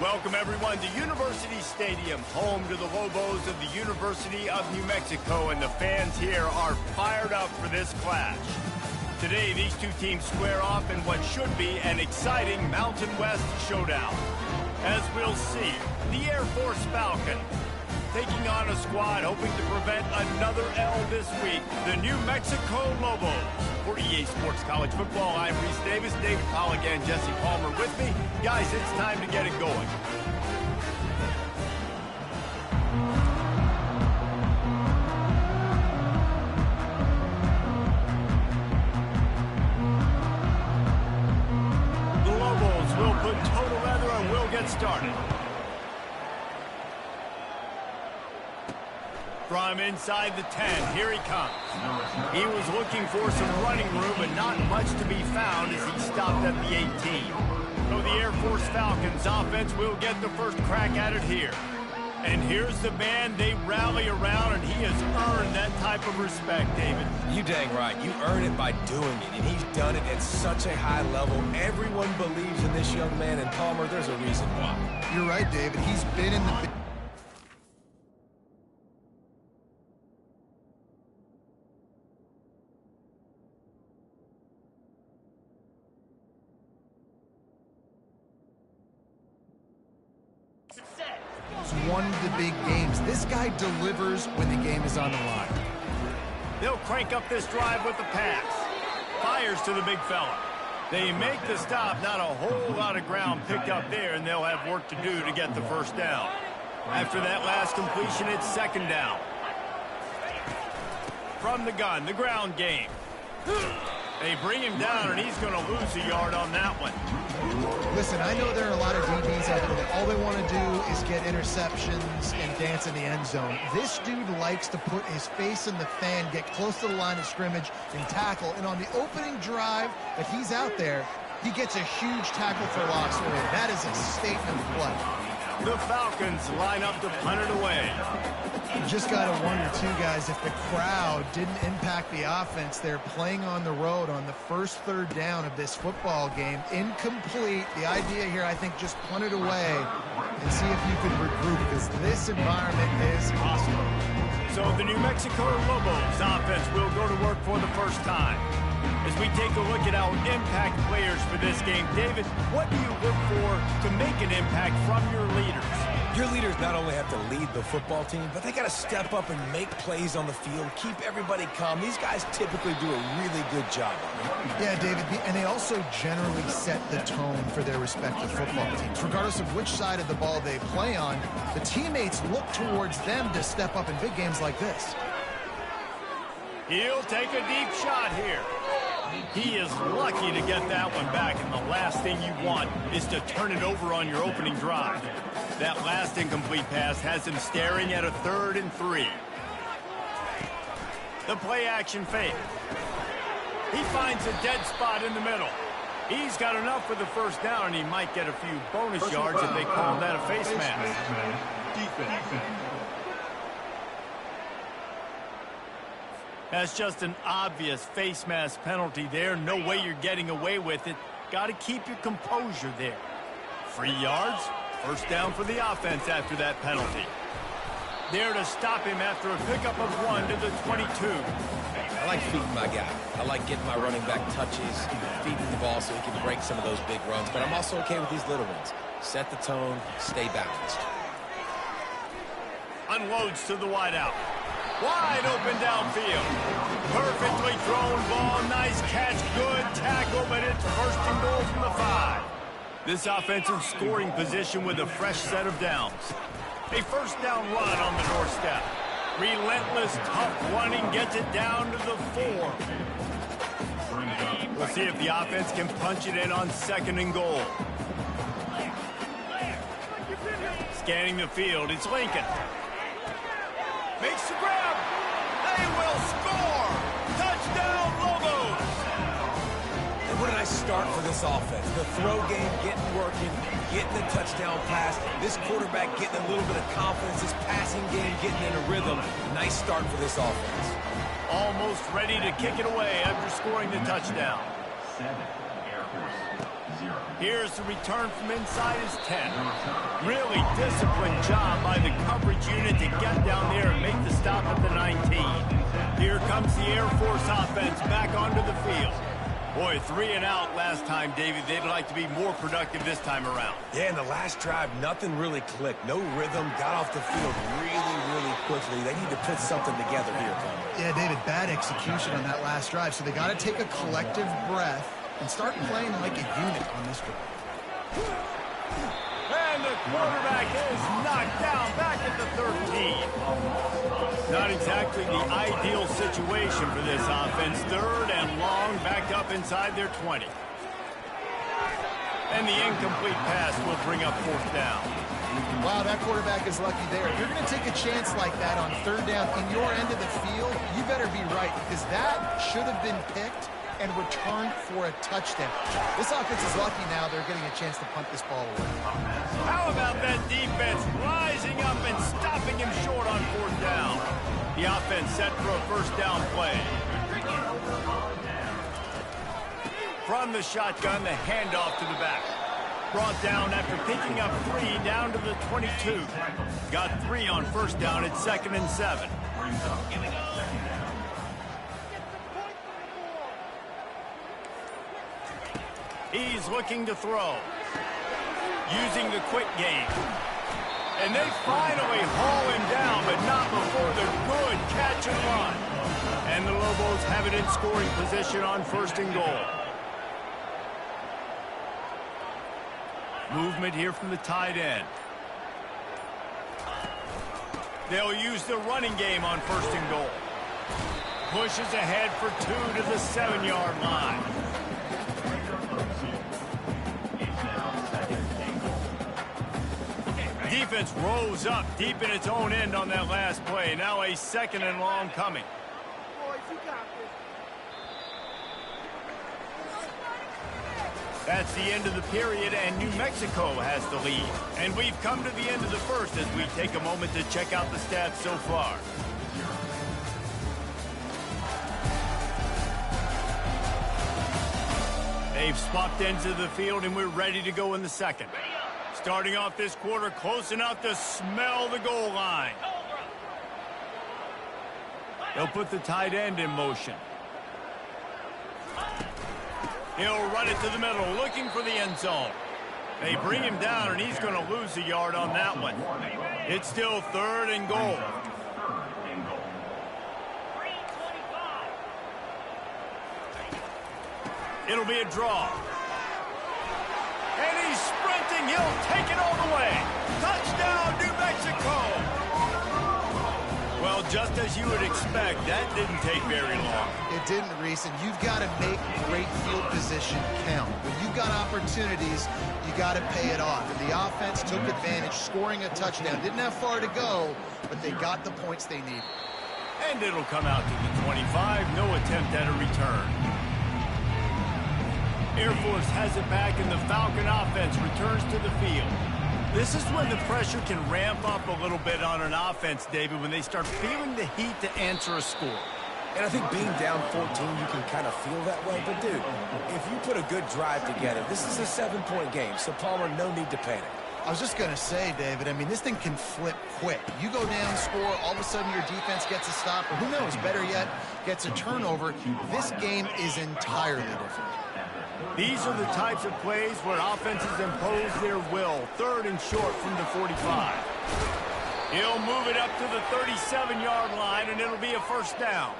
Welcome, everyone, to University Stadium, home to the Lobos of the University of New Mexico, and the fans here are fired up for this clash. Today, these two teams square off in what should be an exciting Mountain West showdown. As we'll see, the Air Force Falcons taking on a squad hoping to prevent another L this week, the New Mexico Lobos. For EA Sports College Football, I'm Reese Davis, David Pollock, and Jesse Palmer with me. Guys, it's time to get it going. The Lobos will put total leather and we'll get started. From inside the 10, here he comes. He was looking for some running room, but not much to be found as he stopped at the 18. So the Air Force Falcons offense will get the first crack at it here. And here's the man they rally around, and he has earned that type of respect, David. You dang right. You earn it by doing it, and he's done it at such a high level. Everyone believes in this young man, and Palmer, there's a reason why. You're right, David. He's been in the... One of the big games. This guy delivers when the game is on the line. They'll crank up this drive with the pass. Fires to the big fella. They make the stop. Not a whole lot of ground picked up there, and they'll have work to do to get the first down. After that last completion, it's second down. From the gun, the ground game. They bring him down, and he's going to lose a yard on that one. Listen, I know there are a lot of DBs out there that all they want to do is get interceptions and dance in the end zone. This dude likes to put his face in the fan, get close to the line of scrimmage, and tackle. And on the opening drive that he's out there, he gets a huge tackle for loss early. That is a statement play. The Falcons line up to punt it away. You just got to wonder, too, guys, if the crowd didn't impact the offense. They're playing on the road on the first third down of this football game. Incomplete. The idea here, I think, just punt it away and see if you could regroup, because this environment is hostile. So the New Mexico Lobos offense will go to work for the first time. As we take a look at our impact players for this game, David, what do you look for to make an impact from your leaders? Your leaders not only have to lead the football team, but they got to step up and make plays on the field, keep everybody calm. These guys typically do a really good job of it. Yeah, David, and they also generally set the tone for their respective football teams. Regardless of which side of the ball they play on, the teammates look towards them to step up in big games like this. He'll take a deep shot here. He is lucky to get that one back, and the last thing you want is to turn it over on your opening drive. That last incomplete pass has him staring at a 3rd and 3. The play-action fake. He finds a dead spot in the middle. He's got enough for the first down, and he might get a few bonus yards if they call that a face mask. Defense. That's just an obvious face mask penalty there. No way you're getting away with it. Got to keep your composure there. 3 yards. First down for the offense after that penalty. There to stop him after a pickup of 1 to the 22. I like feeding my guy. I like getting my running back touches, feeding the ball so he can break some of those big runs. But I'm also okay with these little ones. Set the tone, stay balanced. Unloads to the wideout. Wide open downfield. Perfectly thrown ball. Nice catch. Good tackle, but it's first and goal from the 5. This offensive scoring position with a fresh set of downs. A first down run on the doorstep. Relentless, tough running gets it down to the 4. We'll see if the offense can punch it in on 2nd and goal. Scanning the field, it's Lincoln. Makes the grab. They will score. Touchdown, Lobos. And what a nice start for this offense. The throw game getting working, getting the touchdown pass. This quarterback getting a little bit of confidence. This passing game getting in a rhythm. Nice start for this offense. Almost ready to kick it away after scoring the touchdown. 7, Air Force 0. Here's the return from inside his 10. Really disciplined job by the coverage unit to get down there and make the stop at the 19. Here comes the Air Force offense back onto the field. Boy, 3 and out last time, David. They'd like to be more productive this time around. Yeah, in the last drive, nothing really clicked. No rhythm, got off the field really quickly. They need to put something together here, Palmer. Yeah, David, bad execution on that last drive, so they got to take a collective breath and start playing like a unit on this drive. And the quarterback is knocked down back at the 13. Not exactly the ideal situation for this offense. 3rd and long, backed up inside their 20. And the incomplete pass will bring up 4th down. Wow, that quarterback is lucky there. If you're going to take a chance like that on 3rd down in your end of the field, you better be right, because that should have been picked and returned for a touchdown. This offense is lucky now they're getting a chance to punt this ball away. How about that defense rising up and stopping him short on 4th down? The offense set for a 1st down play. From the shotgun, the handoff to the back. Brought down after picking up 3 down to the 22. Got 3 on 1st down at 2nd and 7. He's looking to throw. Using the quick game. And they finally haul him down, but not before the good catch and run. And the Lobos have it in scoring position on 1st and goal. Movement here from the tight end. They'll use the running game on 1st and goal. Pushes ahead for 2 to the 7-yard line. Defense rose up deep in its own end on that last play. Now a 2nd and long coming. That's the end of the period, and New Mexico has the lead. And we've come to the end of the 1st as we take a moment to check out the stats so far. They've swapped ends of the field, and we're ready to go in the 2nd. Starting off this quarter close enough to smell the goal line. They'll put the tight end in motion. He'll run it to the middle, looking for the end zone. They bring him down, and he's going to lose a yard on that one. It's still 3rd and goal. It'll be a draw. And he's sprinting. He'll take it all the way. Touchdown, New Mexico. Well, just as you would expect, that didn't take very long. It didn't, Reese, and you've got to make great field position count. When you've got opportunities, you got to pay it off. And the offense took advantage, scoring a touchdown. Didn't have far to go, but they got the points they needed. And it'll come out to the 25. No attempt at a return. Air Force has it back, and the Falcon offense returns to the field. This is when the pressure can ramp up a little bit on an offense, David, when they start feeling the heat to answer a score. And I think being down 14, you can kind of feel that way. But, dude, if you put a good drive together, this is a 7-point game, so, Palmer, no need to panic. I was just going to say, David, I mean, this thing can flip quick. You go down, score, all of a sudden your defense gets a stop, or who knows, better yet, gets a turnover. This game is entirely different. These are the types of plays where offenses impose their will. 3rd and short from the 45. He'll move it up to the 37-yard line, and it'll be a 1st down.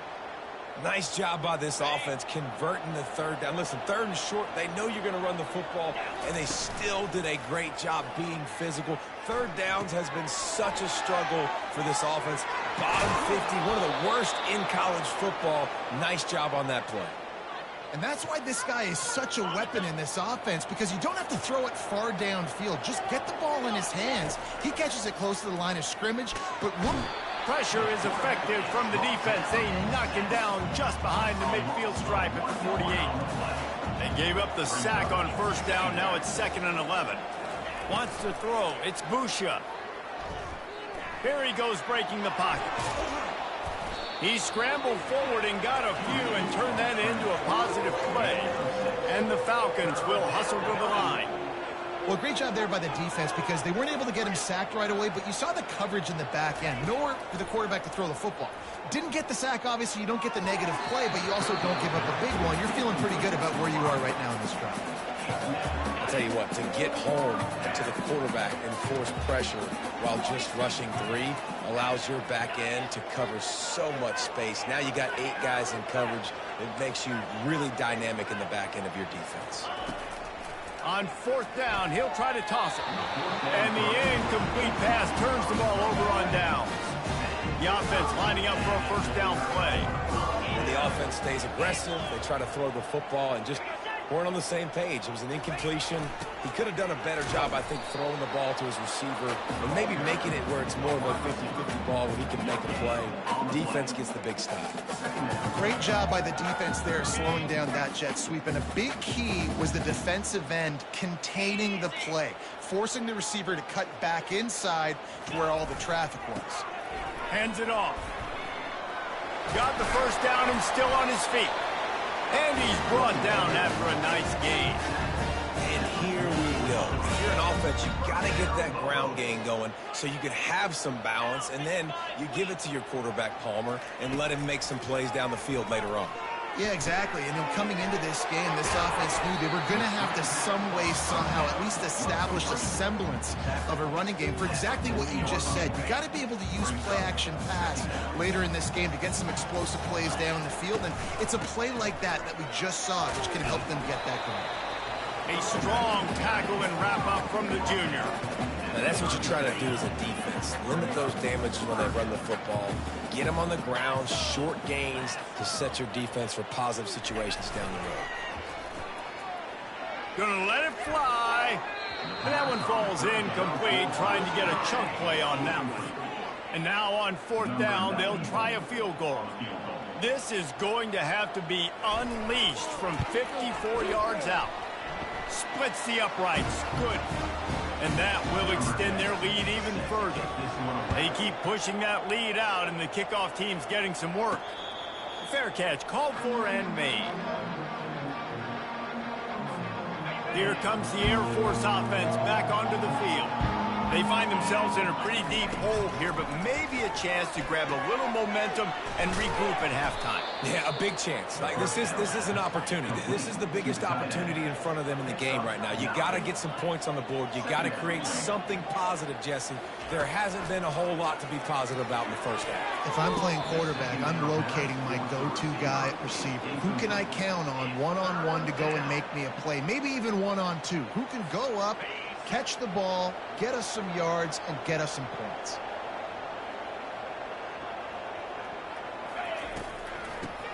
Nice job by this offense converting the 3rd down. Listen, 3rd and short, they know you're going to run the football, and they still did a great job being physical. 3rd downs has been such a struggle for this offense. Bottom 50, one of the worst in college football. Nice job on that play. And that's why this guy is such a weapon in this offense, because you don't have to throw it far downfield. Just get the ball in his hands. He catches it close to the line of scrimmage, but pressure is effective from the defense. They knock him down just behind the midfield stripe at the 48. They gave up the sack on 1st down. Now it's 2nd and 11. Wants to throw. It's Busha. Here he goes breaking the pocket. He scrambled forward and got a few and turned that into a positive play. And the Falcons will hustle to the line. Well, great job there by the defense because they weren't able to get him sacked right away, but you saw the coverage in the back end. Nowhere for the quarterback to throw the football. Didn't get the sack, obviously. You don't get the negative play, but you also don't give up a big one. You're feeling pretty good about where you are right now in this drive. I'll tell you what, to get home to the quarterback and force pressure while just rushing 3 allows your back end to cover so much space. Now you got 8 guys in coverage. It makes you really dynamic in the back end of your defense. On 4th down, he'll try to toss it. And the incomplete pass turns the ball over on downs. The offense lining up for a 1st down play. And the offense stays aggressive. They try to throw the football and just weren't on the same page. It was an incompletion. He could have done a better job, I think, throwing the ball to his receiver and maybe making it where it's more of a 50-50 ball where he can make a play. Defense gets the big stop. Great job by the defense there slowing down that jet sweep. And a big key was the defensive end containing the play, forcing the receiver to cut back inside to where all the traffic was. Hands it off. Got the 1st down and still on his feet. And he's brought down after a nice gain. And here we go. If you're an offense, you got to get that ground game going so you can have some balance, and then you give it to your quarterback, Palmer, and let him make some plays down the field later on. Yeah, exactly. And coming into this game, this offense knew they were going to have to some way, somehow, at least establish a semblance of a running game for exactly what you just said. You got to be able to use play-action pass later in this game to get some explosive plays down the field. And it's a play like that we just saw, which can help them get that going. A strong tackle and wrap-up from the junior. Now that's what you try to do as a defense. Limit those damages when they run the football. Get them on the ground, short gains to set your defense for positive situations down the road. Gonna let it fly. And that one falls incomplete, trying to get a chunk play on that one. And now on 4th down, they'll try a field goal. This is going to have to be unleashed from 54 yards out. Splits the uprights. Good. And that will extend their lead even further. They keep pushing that lead out, and the kickoff team's getting some work. Fair catch, called for and made. Here comes the Air Force offense back onto the field. They find themselves in a pretty deep hole here, but maybe a chance to grab a little momentum and regroup at halftime. Yeah, a big chance. Like this is an opportunity. This is the biggest opportunity in front of them in the game right now. You got to get some points on the board. You got to create something positive, Jesse. There hasn't been a whole lot to be positive about in the 1st half. If I'm playing quarterback, I'm locating my go-to guy at receiver. Who can I count on one-on-one to go and make me a play? Maybe even one-on-two. Who can go up, catch the ball, get us some yards, and get us some points.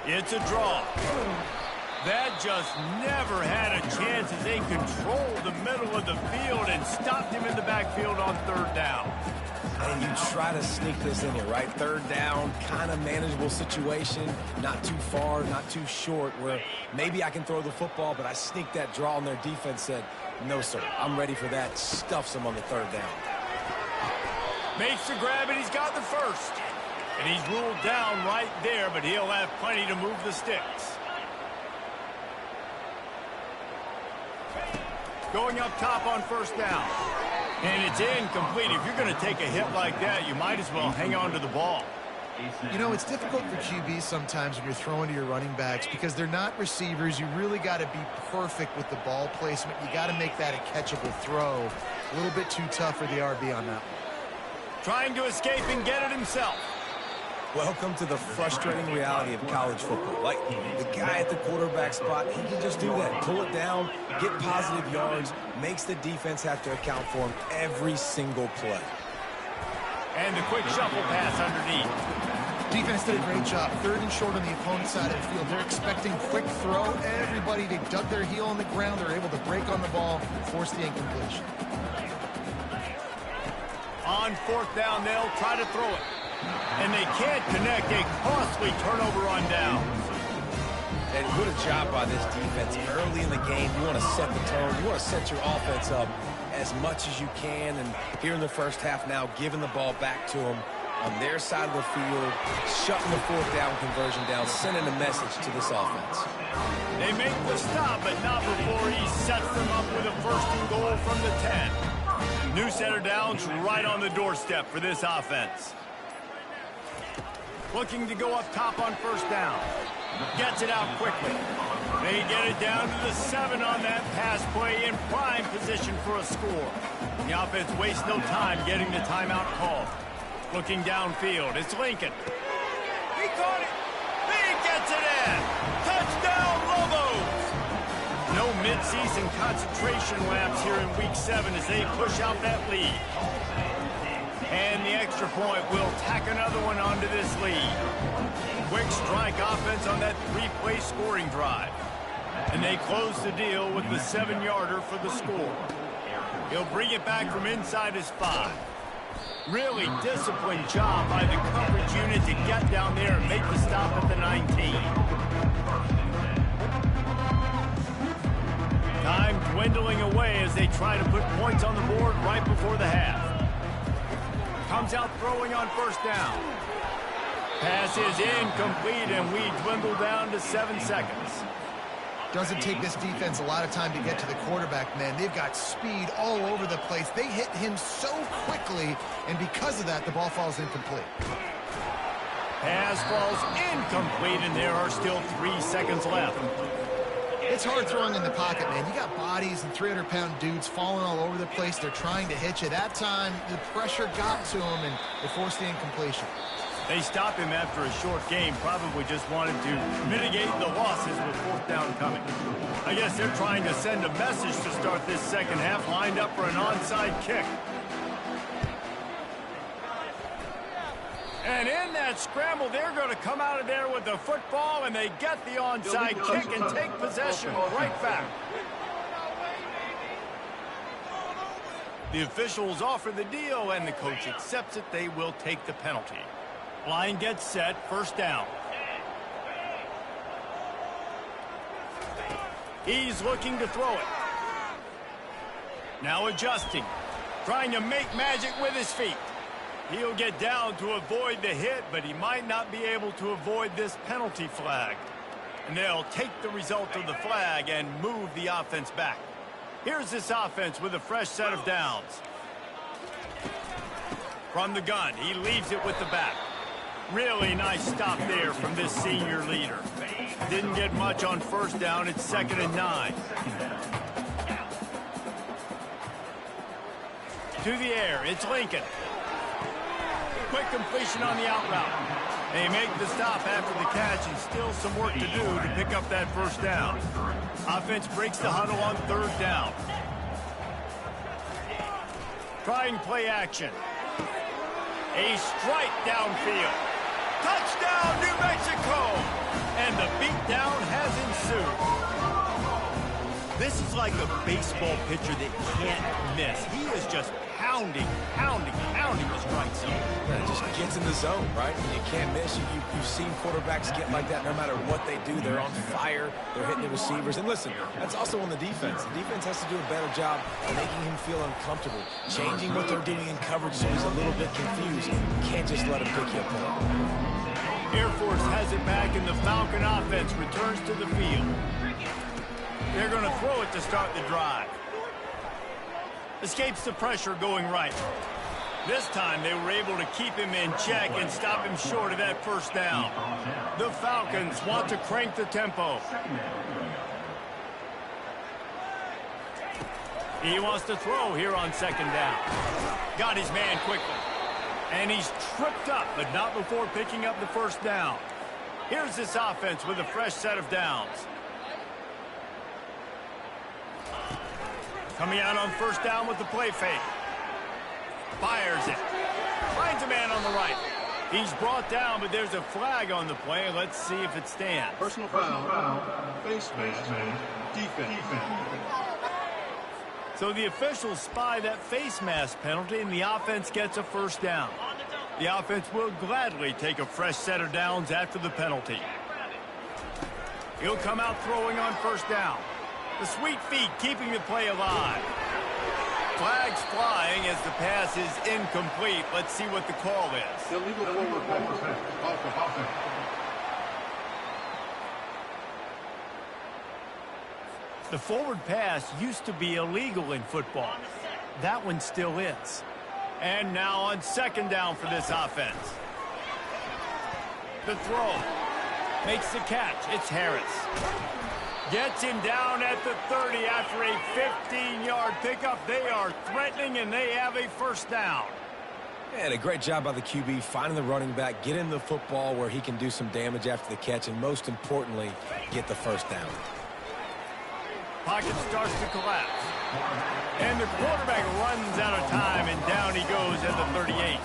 It's a draw. That just never had a chance as they controlled the middle of the field and stopped him in the backfield on 3rd down. And you try to sneak this in here, right? 3rd down, kind of manageable situation, not too far, not too short, where maybe I can throw the football, but I sneak that draw, and their defense said, no, sir, I'm ready for that. Stuffs him on the 3rd down. Makes the grab, and he's got the 1st. And he's ruled down right there, but he'll have plenty to move the sticks. Going up top on 1st down. And it's incomplete. If you're going to take a hit like that, you might as well hang on to the ball. You know, it's difficult for QBs sometimes when you're throwing to your running backs because they're not receivers. You really got to be perfect with the ball placement. You got to make that a catchable throw. A little bit too tough for the RB on that one. Trying to escape and get it himself. Welcome to the frustrating reality of college football. Like, the guy at the quarterback spot, he can just do that. Pull it down, get positive yards, makes the defense have to account for him every single play. And the quick shuffle pass underneath. Defense did a great job. 3rd and short on the opponent's side of the field. They're expecting quick throw. Everybody, they dug their heel on the ground. They're able to break on the ball, force the incompletion. On 4th down, they'll try to throw it. And they can't connect. A costly turnover on downs. And what a job by this defense. Early in the game, you want to set the tone. You want to set your offense up as much as you can. And here in the 1st half now, giving the ball back to them, on their side of the field, shutting the fourth down conversion down, sending a message to this offense. They make the stop, but not before he sets them up with a first and goal from the 10. New set of downs right on the doorstep for this offense. Looking to go up top on first down. Gets it out quickly. They get it down to the 7 on that pass play in prime position for a score. The offense wastes no time getting the timeout called. Looking downfield, it's Lincoln. He caught it. He gets it in. Touchdown, Lobos. No midseason concentration laps here in Week 7 as they push out that lead. And the extra point will tack another one onto this lead. Quick strike offense on that 3-play scoring drive. And they close the deal with the 7-yarder for the score. He'll bring it back from inside his 5. Really disciplined job by the coverage unit to get down there and make the stop at the 19. Time dwindling away as they try to put points on the board right before the half. Comes out throwing on first down. Pass is incomplete, and we dwindle down to 7 seconds. Doesn't take this defense a lot of time to get to the quarterback, man. They've got speed all over the place. They hit him so quickly, and because of that, the ball falls incomplete. Pass falls incomplete, and there are still 3 seconds left. It's hard throwing in the pocket, man. You got bodies and 300-pound dudes falling all over the place. They're trying to hit you. That time, the pressure got to him, and they forced the incompletion. They stopped him after a short game, probably just wanted to mitigate the losses with fourth down coming. I guess they're trying to send a message to start this second half, lined up for an onside kick. And in that scramble, they're going to come out of there with the football, and they get the onside kick and take possession right back. The officials offer the deal, and the coach accepts it. They will take the penalty. Line gets set, first down. He's looking to throw it. Now adjusting, trying to make magic with his feet. He'll get down to avoid the hit, but he might not be able to avoid this penalty flag. And they'll take the result of the flag and move the offense back. Here's this offense with a fresh set of downs. From the gun, he leaves it with the back. Really nice stop there from this senior leader. Didn't get much on first down. It's 2nd and 9. To the air, it's Lincoln. Quick completion on the out route. They make the stop after the catch, and still some work to do to pick up that first down. Offense breaks the huddle on 3rd down. Trying play action. A strike downfield. Touchdown, New Mexico! And the beatdown has ensued. This is like a baseball pitcher that can't miss. He is just pounding the strike zone. Yeah, it just gets in the zone, right? And you can't miss. You've seen quarterbacks get like that no matter what they do. They're on fire. They're hitting the receivers. And listen, that's also on the defense. The defense has to do a better job of making him feel uncomfortable, changing what they're doing in coverage so he's a little bit confused. You can't just let him pick you apart. Air Force has it back, and the Falcon offense returns to the field. They're going to throw it to start the drive. Escapes the pressure going right. This time they were able to keep him in check and stop him short of that first down. The Falcons want to crank the tempo. He wants to throw here on 2nd down. Got his man quickly. And he's tripped up, but not before picking up the first down. Here's this offense with a fresh set of downs. Coming out on first down with the play fake. Fires it. Finds a man on the right. He's brought down, but there's a flag on the play. Let's see if it stands. Personal foul. Face mask. Defense. So the officials spy that face mask penalty, and the offense gets a first down. The offense will gladly take a fresh set of downs after the penalty. He'll come out throwing on first down. The sweet feet keeping the play alive. Flags flying as the pass is incomplete. Let's see what the call is. Illegal forward pass. Offense. The forward pass used to be illegal in football. That one still is. And now on second down for this offense. The throw. Makes the catch. It's Harris. Gets him down at the 30 after a 15-yard pickup. They are threatening, and they have a first down. And a great job by the QB finding the running back, getting the football where he can do some damage after the catch, and most importantly, get the first down. Pocket starts to collapse. And the quarterback runs out of time, and down he goes at the 38.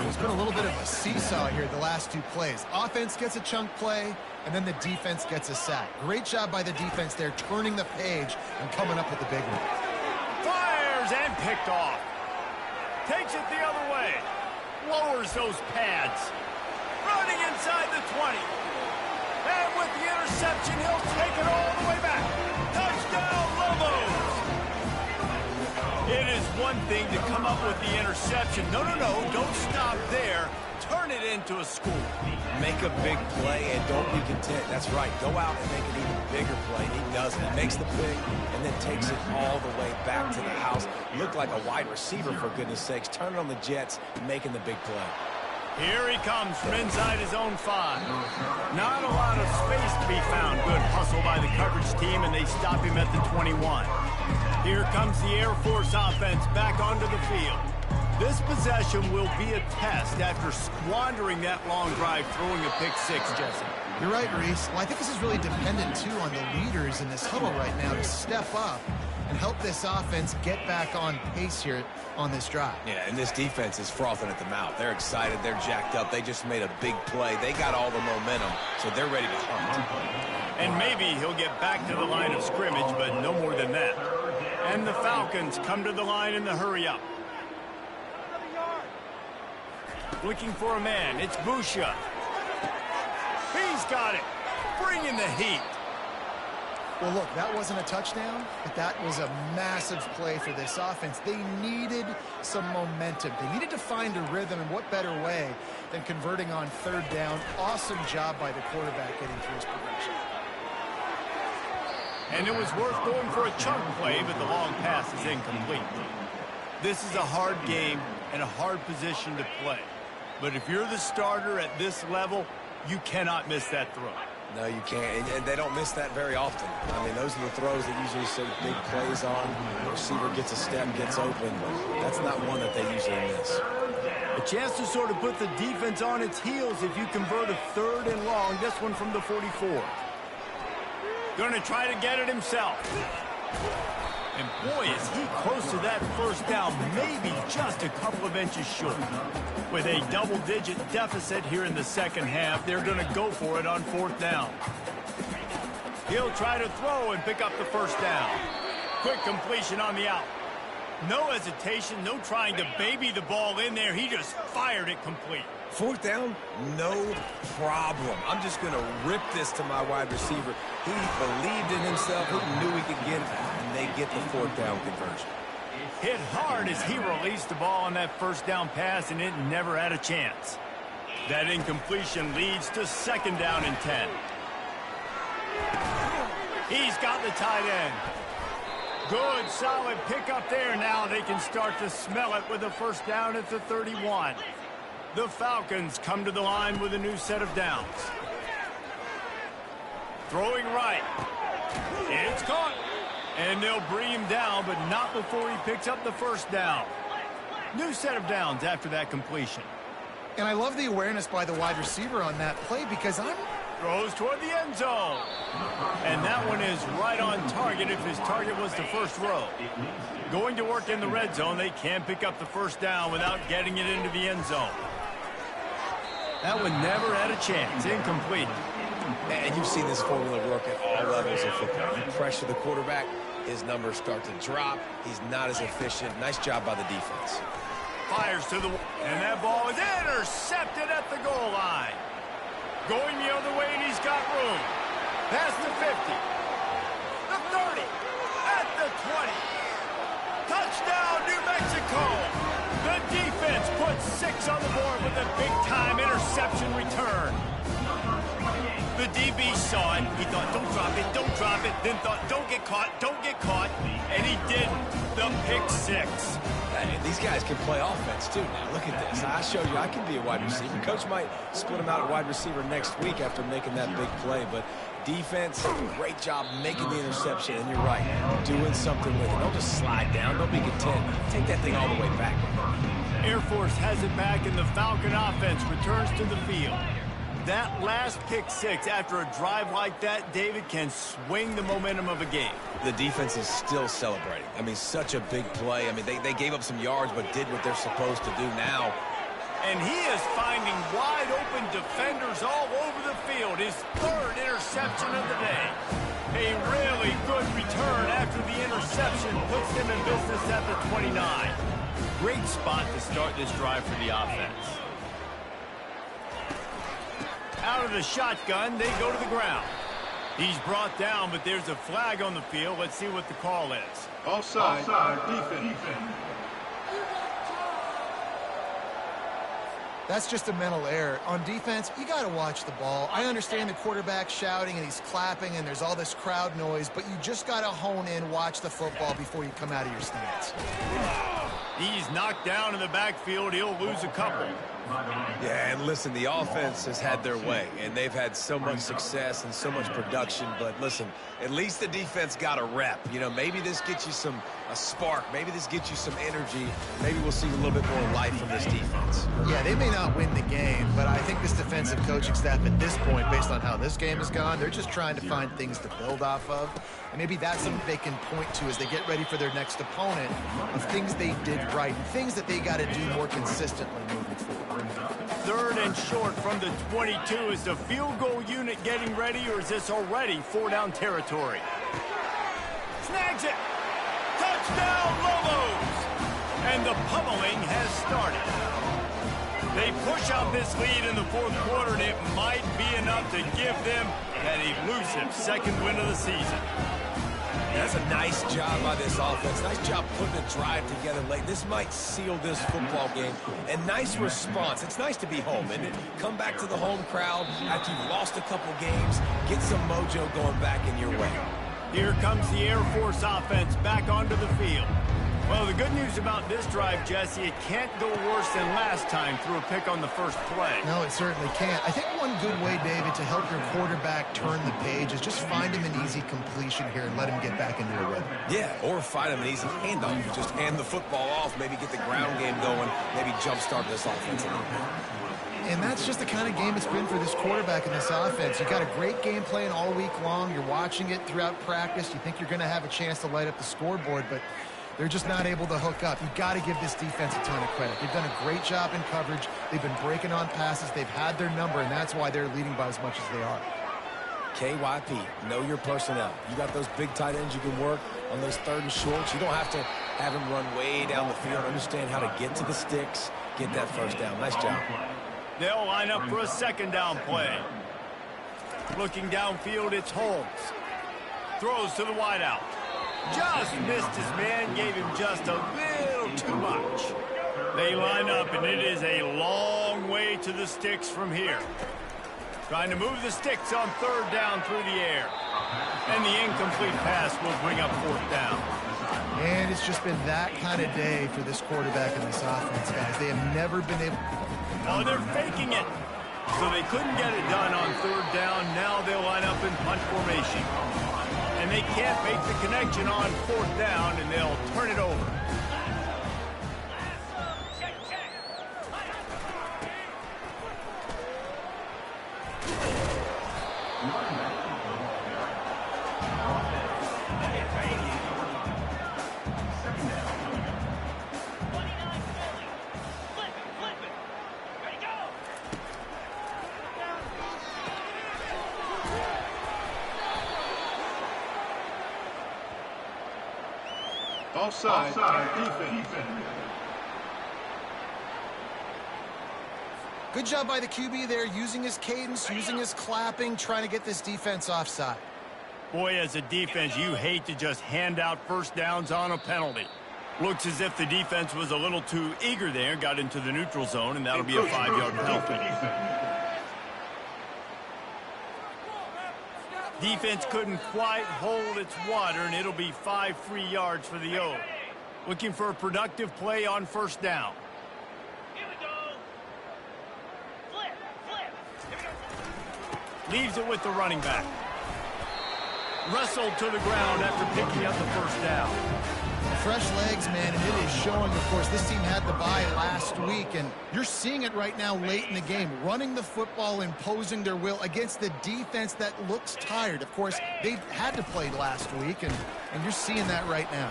It's been a little bit of a seesaw here the last two plays. Offense gets a chunk play, and then the defense gets a sack. Great job by the defense there, turning the page and coming up with the big one. Fires and picked off. Takes it the other way. Lowers those pads. Running inside the 20. And with the interception, he'll take it all the way back. Touchdown, Lobos! It is one thing to come up with the interception. No, don't stop there. Turn it into a score. Make a big play and don't be content. That's right. Go out and make an even bigger play. He does it. He makes the pick and then takes it all the way back to the house. Looked like a wide receiver, for goodness sakes. Turn it on the Jets, making the big play. Here he comes from inside his own 5. Not a lot of space to be found. Good hustle by the coverage team, and they stop him at the 21. Here comes the Air Force offense back onto the field. This possession will be a test after squandering that long drive, throwing a pick 6, Jesse. You're right, Reese. Well, I think this is really dependent, too, on the leaders in this huddle right now to step up and help this offense get back on pace here on this drive. Yeah, and this defense is frothing at the mouth. They're excited. They're jacked up. They just made a big play. They got all the momentum, so they're ready to hunt. And maybe he'll get back to the line of scrimmage, but no more than that. And the Falcons come to the line in the hurry-up. Looking for a man. It's Busha. He's got it. Bringing the heat. Well, look, that wasn't a touchdown, but that was a massive play for this offense. They needed some momentum. They needed to find a rhythm, and what better way than converting on third down. Awesome job by the quarterback getting through his progression. And it was worth going for a chunk play, but the long pass is incomplete. This is a hard game and a hard position to play. But if you're the starter at this level, you cannot miss that throw. No, you can't, and they don't miss that very often. I mean, those are the throws that usually see big plays on. The receiver gets a step, gets open. That's not one that they usually miss. A chance to sort of put the defense on its heels if you convert a third and long. This one from the 44. Going to try to get it himself. And boy, is he close to that first down, maybe just a couple of inches short. With a double-digit deficit here in the second half, they're going to go for it on fourth down. He'll try to throw and pick up the first down. Quick completion on the out. No hesitation, no trying to baby the ball in there. He just fired it complete. Fourth down, no problem. I'm just going to rip this to my wide receiver. He believed in himself. He knew he could get it, and they get the fourth down conversion. Hit hard as he released the ball on that first down pass, and it never had a chance. That incompletion leads to second down and 10. He's got the tight end. Good, solid pickup there. Now they can start to smell it with a first down at the 31. The Falcons come to the line with a new set of downs. Throwing right. It's caught. And they'll bring him down, but not before he picks up the first down. New set of downs after that completion. And I love the awareness by the wide receiver on that play because throws toward the end zone. And that one is right on target if his target was the first row. Going to work in the red zone, they can't pick up the first down without getting it into the end zone. That one never had a chance. Incomplete. And you've seen this formula work at all levels of football. You pressure the quarterback, his numbers start to drop. He's not as efficient. Nice job by the defense. Fires to the... And that ball is intercepted at the goal line. Going the other way, and he's got room. Past the 50. The 30. At the 20. Touchdown, New Mexico! The defense puts 6 on the board with a big-time interception return. The DB saw it. He thought, don't drop it. Then thought, don't get caught. And he didn't. The pick 6. These guys can play offense, too. Now, look at this. I showed you I can be a wide receiver. Coach might split him out at wide receiver next week after making that big play. But defense, great job making the interception. And you're right, doing something with it. Don't just slide down. Don't be content. Take that thing all the way back. Air Force has it back, and the Falcon offense returns to the field. That last pick 6 after a drive like that, David, can swing the momentum of a game. The defense is still celebrating. I mean, such a big play. I mean, they gave up some yards but did what they're supposed to do now. And he is finding wide-open defenders all over the field. His 3rd interception of the day. A really good return after the interception puts him in business at the 29. Great spot to start this drive for the offense. Out of the shotgun, they go to the ground. He's brought down, but there's a flag on the field. Let's see what the call is. Offside, defense. That's just a mental error. On defense, you got to watch the ball. I understand the quarterback shouting and he's clapping and there's all this crowd noise, but you just got to hone in, watch the football before you come out of your stance. He's knocked down in the backfield. He'll lose a couple. Yeah, and listen, the offense has had their way, and they've had so much success and so much production. But listen, at least the defense got a rep. You know, maybe this gets you a spark. Maybe this gets you some energy. Maybe we'll see a little bit more life from this defense. Yeah, they may not win the game, but I think this defensive coaching staff at this point, based on how this game has gone, they're just trying to find things to build off of. And maybe that's something they can point to as they get ready for their next opponent of things they did right and things that they got to do more consistently moving forward. 3rd and short from the 22. Is the field goal unit getting ready, or is this already 4-down territory? Snags it! Touchdown, Lobos! And the pummeling has started. They push out this lead in the 4th quarter, and it might be enough to give them that elusive 2nd win of the season. That's a nice job by this offense. Nice job putting a drive together late. This might seal this football game. And nice response. It's nice to be home, isn't it? Come back to the home crowd after you've lost a couple games. Get some mojo going back in your way. Here comes the Air Force offense back onto the field. Well, the good news about this drive, Jesse, it can't go worse than last time through a pick on the first play. No, it certainly can't. I think one good way, David, to help your quarterback turn the page is just find him an easy completion here and let him get back into a rhythm. Yeah, or find him an easy handoff. Just hand the football off, maybe get the ground game going, maybe jumpstart this offense a little bit. And that's just the kind of game it's been for this quarterback in this offense. You've got a great game plan all week long. You're watching it throughout practice. You think you're going to have a chance to light up the scoreboard, but they're just not able to hook up. You've got to give this defense a ton of credit. They've done a great job in coverage. They've been breaking on passes. They've had their number, and that's why they're leading by as much as they are. KYP, know your personnel. You got those big tight ends you can work on those 3rd and shorts. You don't have to have them run way down the field. Understand how to get to the sticks, get that 1st down. Nice job. They'll line up for a 2nd down play. Looking downfield, it's Holmes. Throws to the wideout. Just missed his man, gave him just a little too much. They line up, and it is a long way to the sticks from here. Trying to move the sticks on 3rd down through the air. And the incomplete pass will bring up 4th down. And it's just been that kind of day for this quarterback and this offense, guys. They have never been able... Oh, they're faking it. So they couldn't get it done on 3rd down. Now they'll line up in punt formation. And they can't make the connection on 4th down, and they'll turn it over. Offside, defense. Good job by the QB there, using his cadence, using his clapping, trying to get this defense offside. Boy, as a defense, you hate to just hand out 1st downs on a penalty. Looks as if the defense was a little too eager there, got into the neutral zone, and that'll be a 5-yard penalty. Defense couldn't quite hold its water, and it'll be 5 free yards for the O. Looking for a productive play on first down. Here we go. Flip. Leaves it with the running back. Wrestled to the ground after picking up the first down. Fresh legs, man, and it is showing, of course. This team had the bye last week, and you're seeing it right now late in the game. Running the football, imposing their will against the defense that looks tired. Of course, they had to play last week, and you're seeing that right now.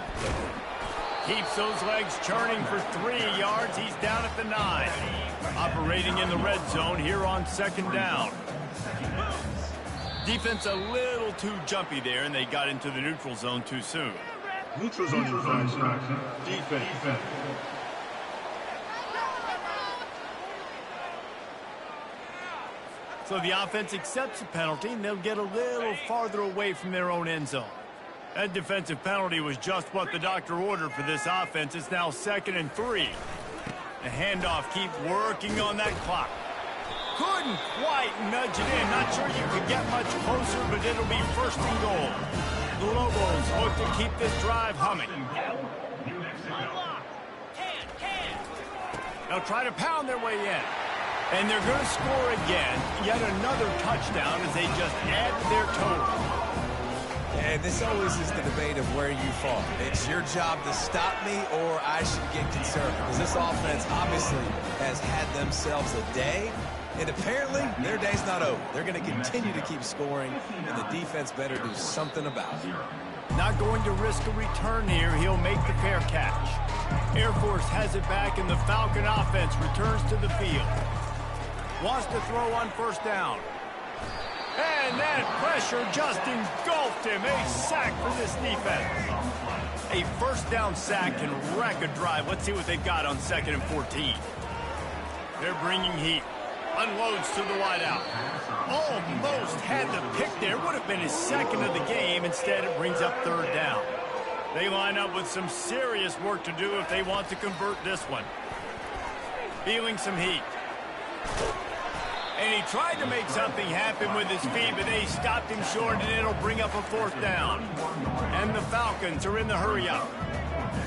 Keeps those legs churning for 3 yards. He's down at the 9. Operating in the red zone here on second down. Defense a little too jumpy there, and they got into the neutral zone too soon. Neutral zone infraction. Defense. So the offense accepts the penalty, and they'll get a little farther away from their own end zone. That defensive penalty was just what the doctor ordered for this offense. It's now 2nd and 3. The handoff keep working on that clock. Couldn't quite nudge it in. Not sure you could get much closer, but it'll be 1st and goal. The Lobos look to keep this drive humming. They'll try to pound their way in. And they're going to score again. Yet another touchdown as they just add to their total. And this always is the debate of where you fall. It's your job to stop me, or I should get conservative. Because this offense obviously has had themselves a day. And apparently, their day's not over. They're going to continue to keep scoring, and the defense better do something about it. Not going to risk a return here. He'll make the fair catch. Air Force has it back, and the Falcon offense returns to the field. Wants to throw on first down. And that pressure just engulfed him. A sack for this defense. A first down sack can wreck a drive. Let's see what they've got on 2nd and 14. They're bringing heat. Unloads to the wideout. Almost had the pick there. Would have been his 2nd of the game. Instead, it brings up 3rd down. They line up with some serious work to do if they want to convert this one. Feeling some heat. And he tried to make something happen with his feet, but they stopped him short, and it'll bring up a 4th down. And the Falcons are in the hurry-up.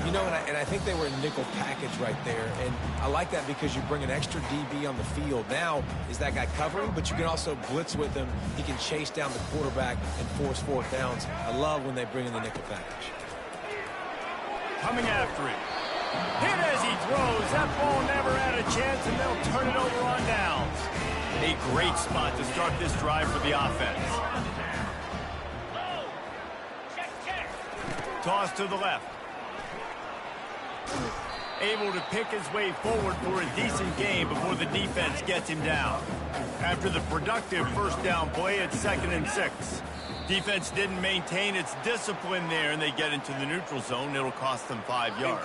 You know, and I think they were in nickel package right there, and I like that because you bring an extra DB on the field. Now, is that guy covering, but you can also blitz with him. He can chase down the quarterback and force 4th downs. I love when they bring in the nickel package. Coming after him. Hit as he throws. That ball never had a chance, and they'll turn it over on downs. A great spot to start this drive for the offense. Toss to the left. Able to pick his way forward for a decent game before the defense gets him down. After the productive first down play, it's 2nd and 6. Defense didn't maintain its discipline there, and they get into the neutral zone. It'll cost them 5 yards.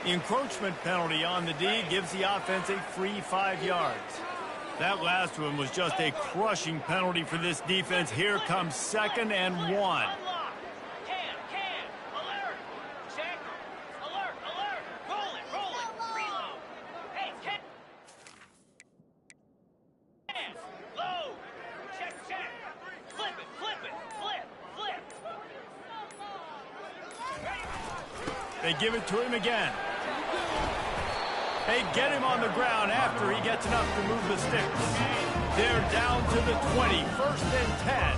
The encroachment penalty on the D gives the offense a free 5 yards. That last one was just a crushing penalty for this defense. Here comes 2nd and 1. Alert! Check! Alert! Roll it! Reload! Hey, check! Load! Check! Flip it! They give it to him again. They get him on the ground after he gets enough to move the sticks. They're down to the 20, 1st and 10.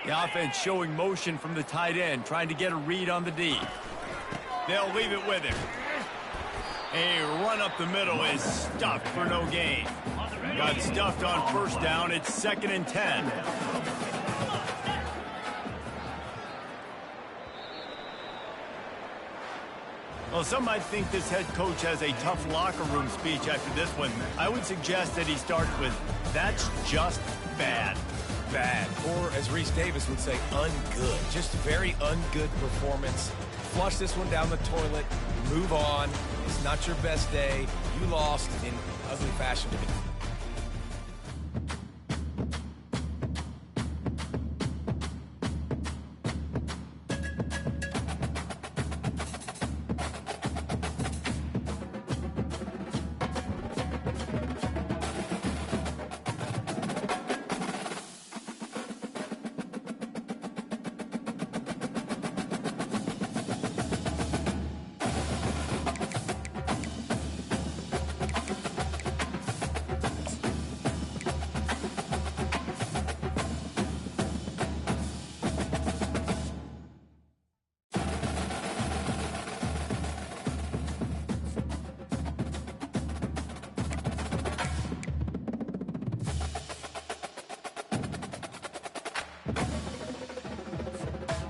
3:25. The offense showing motion from the tight end, trying to get a read on the D. They'll leave it with him. A run up the middle is stuffed for no gain. Got stuffed on first down. It's 2nd and 10. Well, some might think this head coach has a tough locker room speech after this one. I would suggest that he starts with, "That's just bad." bad, or as Reese Davis would say, ungood. Just very ungood performance. Flush this one down the toilet, move on. It's not your best day. You lost in ugly fashion to me.